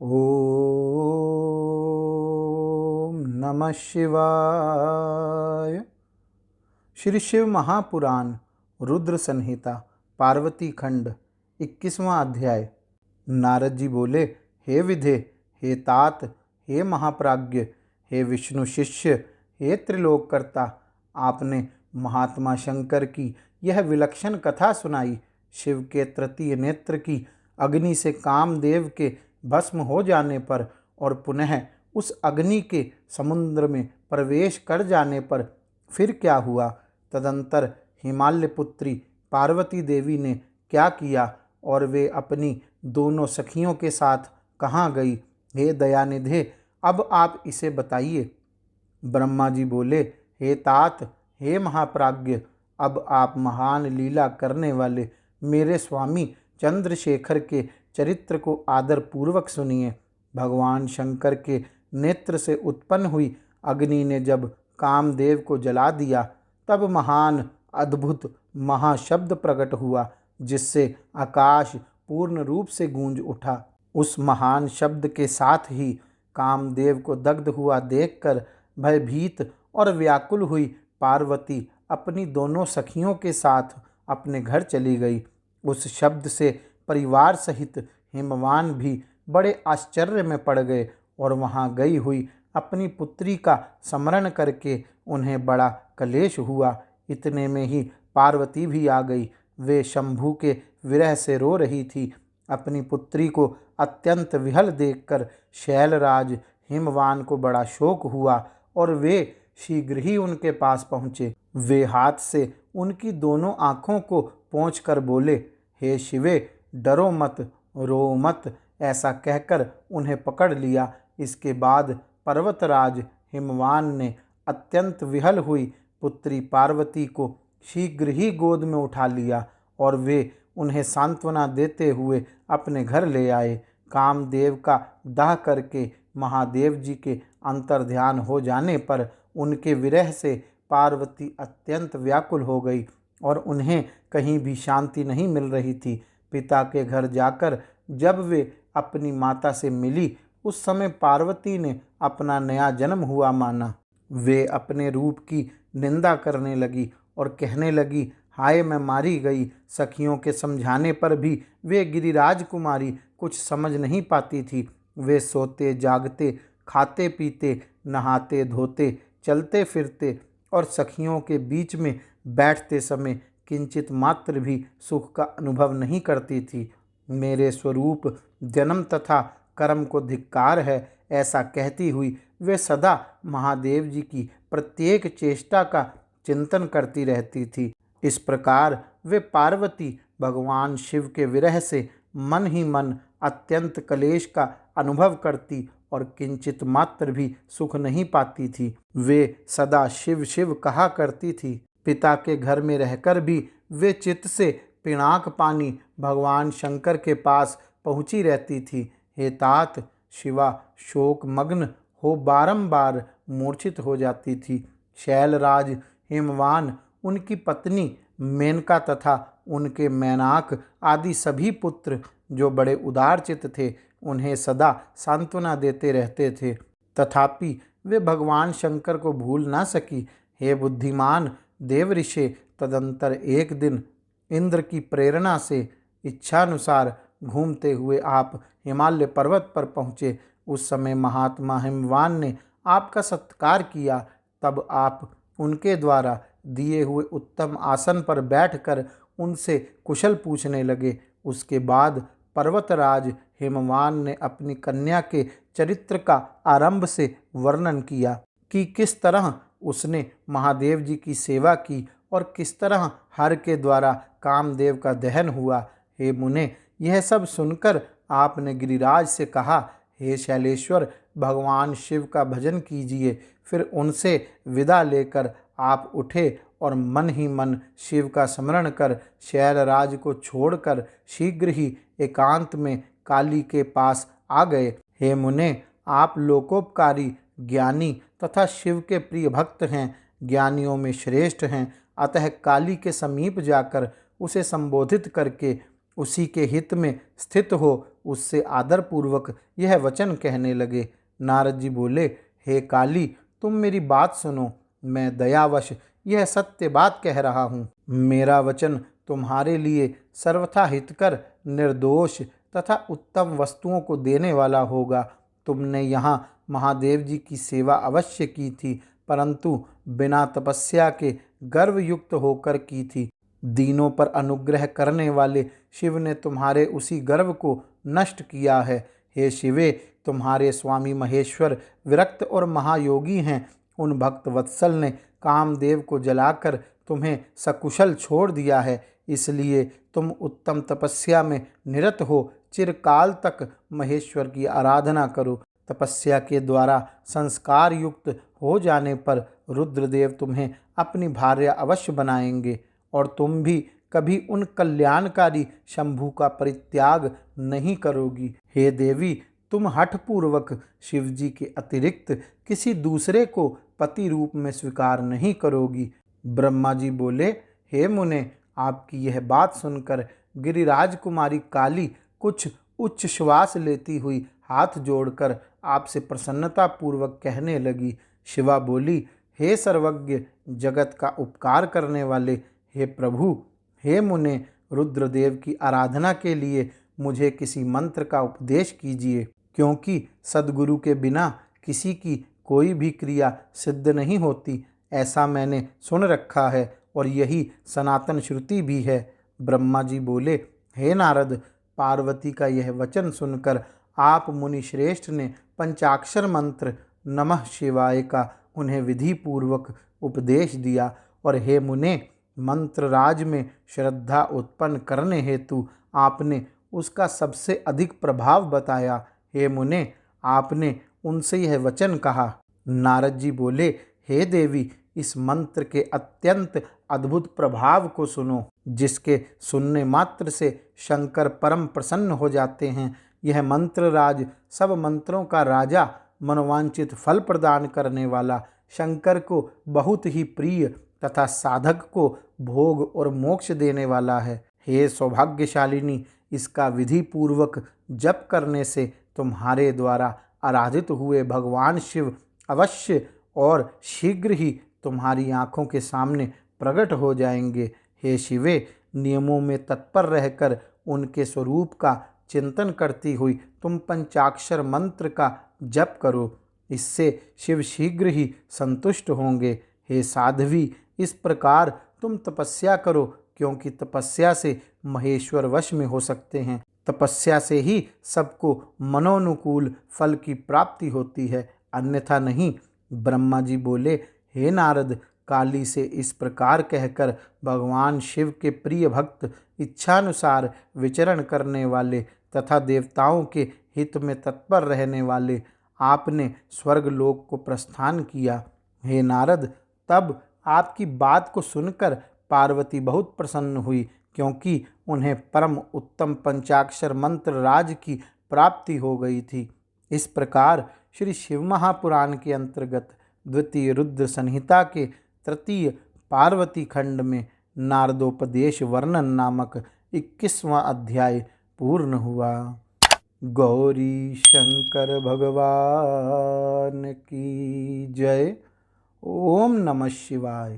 ओम नमः शिवाय। श्री शिव महापुराण रुद्र संहिता पार्वती खंड 21वां अध्याय। नारद जी बोले, हे विधे, हे तात, हे महाप्राज्ञ, हे विष्णु शिष्य, हे त्रिलोककर्ता, आपने महात्मा शंकर की यह विलक्षण कथा सुनाई। शिव के तृतीय नेत्र की अग्नि से कामदेव के भस्म हो जाने पर और पुनः उस अग्नि के समुद्र में प्रवेश कर जाने पर फिर क्या हुआ? तदंतर हिमालय पुत्री पार्वती देवी ने क्या किया और वे अपनी दोनों सखियों के साथ कहाँ गई? हे दयानिधे, अब आप इसे बताइए। ब्रह्मा जी बोले, हे तात, हे महाप्राज्ञ, अब आप महान लीला करने वाले मेरे स्वामी चंद्रशेखर के चरित्र को आदर पूर्वक सुनिए। भगवान शंकर के नेत्र से उत्पन्न हुई अग्नि ने जब कामदेव को जला दिया, तब महान अद्भुत महाशब्द प्रकट हुआ, जिससे आकाश पूर्ण रूप से गूंज उठा। उस महान शब्द के साथ ही कामदेव को दग्ध हुआ देखकर भयभीत और व्याकुल हुई पार्वती अपनी दोनों सखियों के साथ अपने घर चली गई। उस शब्द से परिवार सहित हिमवान भी बड़े आश्चर्य में पड़ गए और वहां गई हुई अपनी पुत्री का स्मरण करके उन्हें बड़ा क्लेश हुआ। इतने में ही पार्वती भी आ गई। वे शंभू के विरह से रो रही थी। अपनी पुत्री को अत्यंत विहल देखकर शैलराज हिमवान को बड़ा शोक हुआ और वे शीघ्र ही उनके पास पहुँचे। वे हाथ से उनकी दोनों आँखों को पोंछकर बोले, हे शिवे, डरो मत, रो मत। ऐसा कहकर उन्हें पकड़ लिया। इसके बाद पर्वतराज हिमवान ने अत्यंत विहल हुई पुत्री पार्वती को शीघ्र ही गोद में उठा लिया और वे उन्हें सांत्वना देते हुए अपने घर ले आए। कामदेव का दाह करके महादेव जी के अंतर्ध्यान हो जाने पर उनके विरह से पार्वती अत्यंत व्याकुल हो गई और उन्हें कहीं भी शांति नहीं मिल रही थी। पिता के घर जाकर जब वे अपनी माता से मिली, उस समय पार्वती ने अपना नया जन्म हुआ माना। वे अपने रूप की निंदा करने लगी और कहने लगी, हाय मैं मारी गई। सखियों के समझाने पर भी वे गिरिराज कुमारी कुछ समझ नहीं पाती थी। वे सोते जागते, खाते पीते, नहाते धोते, चलते फिरते और सखियों के बीच में बैठते समय किंचित मात्र भी सुख का अनुभव नहीं करती थी। मेरे स्वरूप, जन्म तथा कर्म को धिक्कार है, ऐसा कहती हुई वे सदा महादेव जी की प्रत्येक चेष्टा का चिंतन करती रहती थी। इस प्रकार वे पार्वती भगवान शिव के विरह से मन ही मन अत्यंत क्लेश का अनुभव करती और किंचित मात्र भी सुख नहीं पाती थी। वे सदा शिव शिव कहा करती थी। पिता के घर में रहकर भी वे चित्त से पिनाक पानी भगवान शंकर के पास पहुंची रहती थी। हे तात, शिवा शोक मग्न हो बारंबार मूर्छित हो जाती थी। शैलराज हिमवान, उनकी पत्नी मेनका तथा उनके मैनाक आदि सभी पुत्र जो बड़े उदारचित थे, उन्हें सदा सांत्वना देते रहते थे। तथापि वे भगवान शंकर को भूल ना सकी। हे बुद्धिमान देवऋषि, तदंतर एक दिन इंद्र की प्रेरणा से इच्छानुसार घूमते हुए आप हिमालय पर्वत पर पहुँचे। उस समय महात्मा हिमवान ने आपका सत्कार किया। तब आप उनके द्वारा दिए हुए उत्तम आसन पर बैठकर उनसे कुशल पूछने लगे। उसके बाद पर्वतराज हिमवान ने अपनी कन्या के चरित्र का आरंभ से वर्णन किया कि किस तरह उसने महादेव जी की सेवा की और किस तरह हर के द्वारा कामदेव का दहन हुआ। हे मुने, यह सब सुनकर आपने गिरिराज से कहा, हे शैलेश्वर, भगवान शिव का भजन कीजिए। फिर उनसे विदा लेकर आप उठे और मन ही मन शिव का स्मरण कर शैलराज को छोड़कर शीघ्र ही एकांत में काली के पास आ गए। हे मुने, आप लोकोपकारी, ज्ञानी तथा शिव के प्रिय भक्त हैं, ज्ञानियों में श्रेष्ठ हैं। अतः काली के समीप जाकर उसे संबोधित करके उसी के हित में स्थित हो उससे आदरपूर्वक यह वचन कहने लगे। नारद जी बोले, हे काली, तुम मेरी बात सुनो। मैं दयावश यह सत्य बात कह रहा हूँ। मेरा वचन तुम्हारे लिए सर्वथा हितकर, निर्दोष तथा उत्तम वस्तुओं को देने वाला होगा। तुमने यहाँ महादेव जी की सेवा अवश्य की थी, परंतु बिना तपस्या के गर्वयुक्त होकर की थी। दीनों पर अनुग्रह करने वाले शिव ने तुम्हारे उसी गर्व को नष्ट किया है। हे शिवे, तुम्हारे स्वामी महेश्वर विरक्त और महायोगी हैं। उन भक्त वत्सल ने कामदेव को जलाकर तुम्हें सकुशल छोड़ दिया है। इसलिए तुम उत्तम तपस्या में निरत हो चिरकाल तक महेश्वर की आराधना करो। तपस्या के द्वारा संस्कार युक्त हो जाने पर रुद्रदेव तुम्हें अपनी भार्या अवश्य बनाएंगे और तुम भी कभी उन कल्याणकारी शंभु का परित्याग नहीं करोगी। हे देवी, तुम हठपूर्वक शिवजी के अतिरिक्त किसी दूसरे को पति रूप में स्वीकार नहीं करोगी। ब्रह्मा जी बोले, हे मुने, आपकी यह बात सुनकर गिरिराज कुमारी काली कुछ उच्च श्वास लेती हुई हाथ जोड़कर आपसे प्रसन्नता पूर्वक कहने लगी। शिवा बोली, हे सर्वज्ञ, जगत का उपकार करने वाले हे प्रभु, हे मुने, रुद्रदेव की आराधना के लिए मुझे किसी मंत्र का उपदेश कीजिए, क्योंकि सद्गुरु के बिना किसी की कोई भी क्रिया सिद्ध नहीं होती, ऐसा मैंने सुन रखा है और यही सनातन श्रुति भी है। ब्रह्मा जी बोले, हे नारद, पार्वती का यह वचन सुनकर आप मुनि श्रेष्ठ ने पंचाक्षर मंत्र नमः शिवाय का उन्हें विधि पूर्वक उपदेश दिया और हे मुने, मंत्र राज में श्रद्धा उत्पन्न करने हेतु आपने उसका सबसे अधिक प्रभाव बताया। हे मुने, आपने उनसे यह वचन कहा। नारद जी बोले, हे देवी, इस मंत्र के अत्यंत अद्भुत प्रभाव को सुनो, जिसके सुनने मात्र से शंकर परम प्रसन्न हो जाते हैं। यह मंत्र राज सब मंत्रों का राजा, मनोवांछित फल प्रदान करने वाला, शंकर को बहुत ही प्रिय तथा साधक को भोग और मोक्ष देने वाला है। हे सौभाग्यशालिनी, इसका विधि पूर्वक जप करने से तुम्हारे द्वारा आराधित हुए भगवान शिव अवश्य और शीघ्र ही तुम्हारी आंखों के सामने प्रकट हो जाएंगे। हे शिवे, नियमों में तत्पर रहकर उनके स्वरूप का चिंतन करती हुई तुम पंचाक्षर मंत्र का जप करो, इससे शिव शीघ्र ही संतुष्ट होंगे। हे साध्वी, इस प्रकार तुम तपस्या करो, क्योंकि तपस्या से महेश्वर वश में हो सकते हैं। तपस्या से ही सबको मनोनुकूल फल की प्राप्ति होती है, अन्यथा नहीं। ब्रह्मा जी बोले, हे नारद, काली से इस प्रकार कहकर भगवान शिव के प्रिय भक्त, इच्छानुसार विचरण करने वाले तथा देवताओं के हित में तत्पर रहने वाले, आपने स्वर्गलोक को प्रस्थान किया। हे नारद, तब आपकी बात को सुनकर पार्वती बहुत प्रसन्न हुई, क्योंकि उन्हें परम उत्तम पंचाक्षर मंत्र राज की प्राप्ति हो गई थी। इस प्रकार श्री शिव महापुराण के अंतर्गत द्वितीय रुद्र संहिता के तृतीय पार्वती खंड में नारदोपदेश वर्णन नामक 21वां अध्याय पूर्ण हुआ। गौरी शंकर भगवान की जय। ओम नमः शिवाय।